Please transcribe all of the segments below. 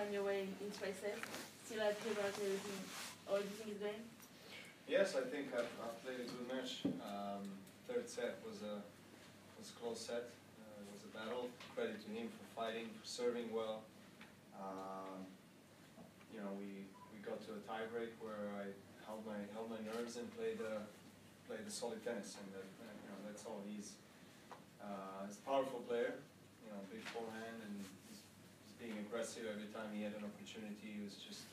find your way in straight sets? Still at about everything, all everything is going? Yes, I think I've played a good match. Third set was a close set. It was a battle. Credit to him for fighting, for serving well. You know, we got to a tie break where I held my nerves and played a solid tennis, and you know, that's all. He's a powerful player. You know, big forehand, and he's being aggressive every time he had an opportunity. He was just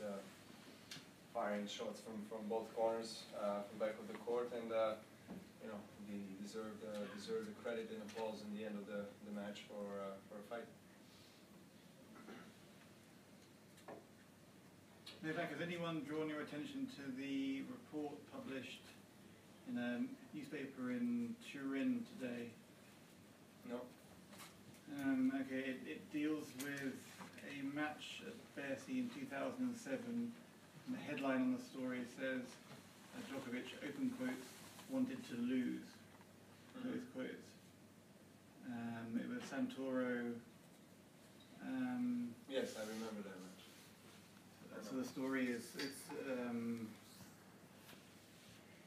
firing shots from both corners, from back of the court, and you know, he deserved the credit and applause in the end of the match for a fight. Novak, has anyone drawn your attention to the report published in a newspaper in Turin today? No. Okay, it deals with a match at Bercy in 2007. And the headline on the story says, Djokovic, open quotes, wanted to lose, close quotes. It was Santoro. Yes, I remember that match. So the story is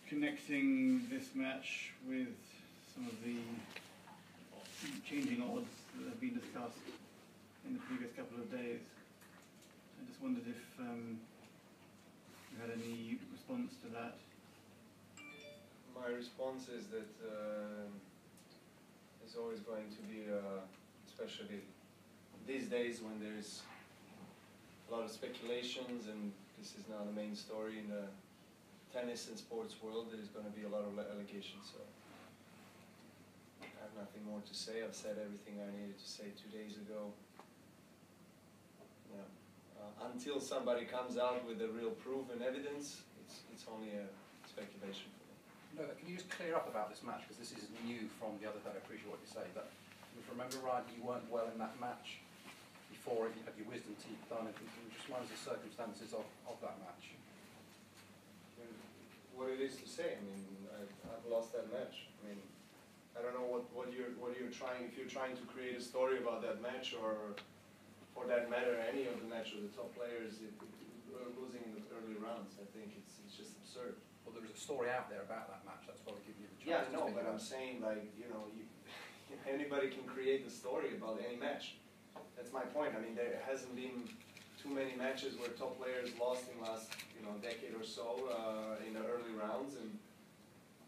connecting this match with some of the changing odds that have been discussed in the previous couple of days. I just wondered if you had any response to that. My response is that there's always going to be, especially these days when there's a lot of speculations, and this is now the main story in the tennis and sports world, there's going to be a lot of allegations. So I have nothing more to say. I've said everything I needed to say 2 days ago. Yeah. Until somebody comes out with the real proof and evidence, it's only a speculation for me. No, can you just clear up about this match, because this is new from the other day. I appreciate what you say, but if I remember right, you weren't well in that match before you had your wisdom teeth done. Can you just remind us the circumstances of that match? What it is to say, I mean, I've lost that match. I mean, I don't know what you're trying, if you're trying to create a story about that match, or for that matter, any of the matches, the top players losing in the early rounds. I think it's just absurd. Well, there was a story out there about that match. That's why we give you the chance. Yeah, no, but I'm saying, like, you know, anybody can create a story about any match. That's my point. I mean, there hasn't been too many matches where top players lost in the last, you know, decade or so in the early rounds, and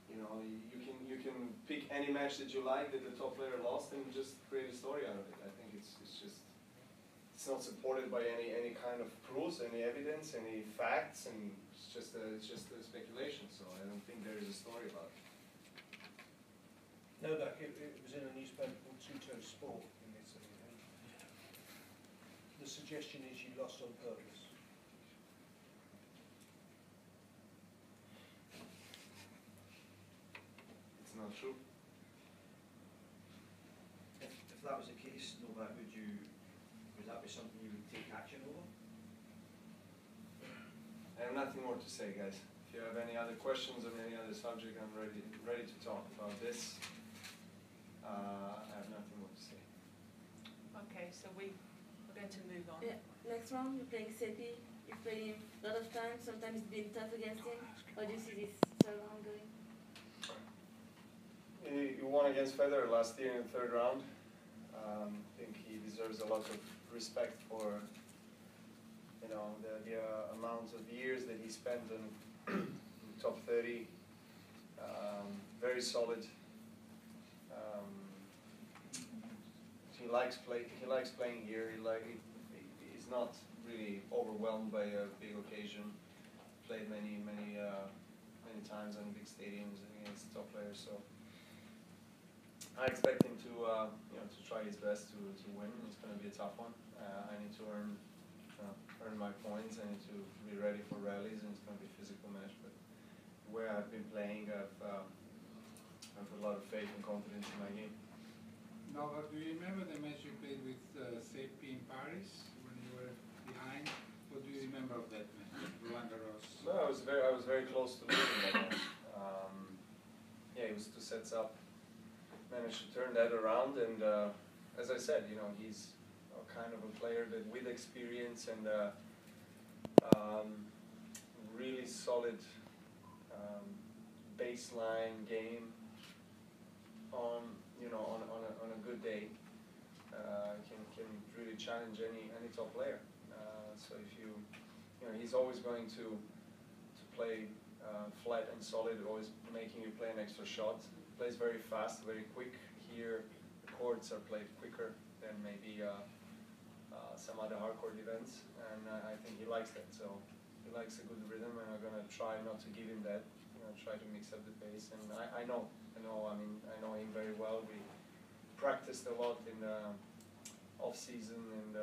you know, you can pick any match that you like that the top player lost and just create a story out of it. I think it's not supported by any kind of proofs, any evidence, any facts, and it's just a speculation. So I don't think there is a story about it. No, it was in a newspaper called Tutto Sport in Italy. The suggestion is you lost on purpose. It's not true. If that was the case, Novak, would that be something you would take action over? I have nothing more to say, guys. If you have any other questions on any other subject, I'm ready to talk about this. I have nothing more to say. Okay, so we're going to move on. Yeah. Next round, you're playing Seppi. You play him a lot of times. Sometimes it's been tough against him. How do you see this third round going? He won against Federer last year in the third round. I think he deserves a lot of respect for, you know, the amount of years that he spent in the top 30. Very solid. He likes playing here. He's not really overwhelmed by a big occasion. Played many times in big stadiums against top players. So I expect him to you know, to try his best to win. It's going to be a tough one. I need to earn my points. I need to be ready for rallies, and it's going to be a physical match. But where I've been playing, I've put a lot of faith and confidence in my game. Novak, do you remember the match you played with Seppi in Paris when you were behind? What do you remember of that match, Roland Garros? No, I was very close to losing that match. Yeah, it was 2 sets up. Managed to turn that around, and as I said, you know, he's kind of a player that with experience and really solid baseline game on a good day can really challenge any top player. So if he's always going to play flat and solid, always making you play an extra shot. Plays very fast, very quick. Here the courts are played quicker than maybe some other hardcore events, and I think he likes that. So he likes a good rhythm, and I'm gonna try not to give him that. Try to mix up the pace, and I know him very well. We practiced a lot in the off season, and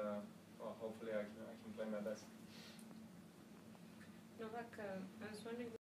well, hopefully I can play my best. Novak, I was wondering,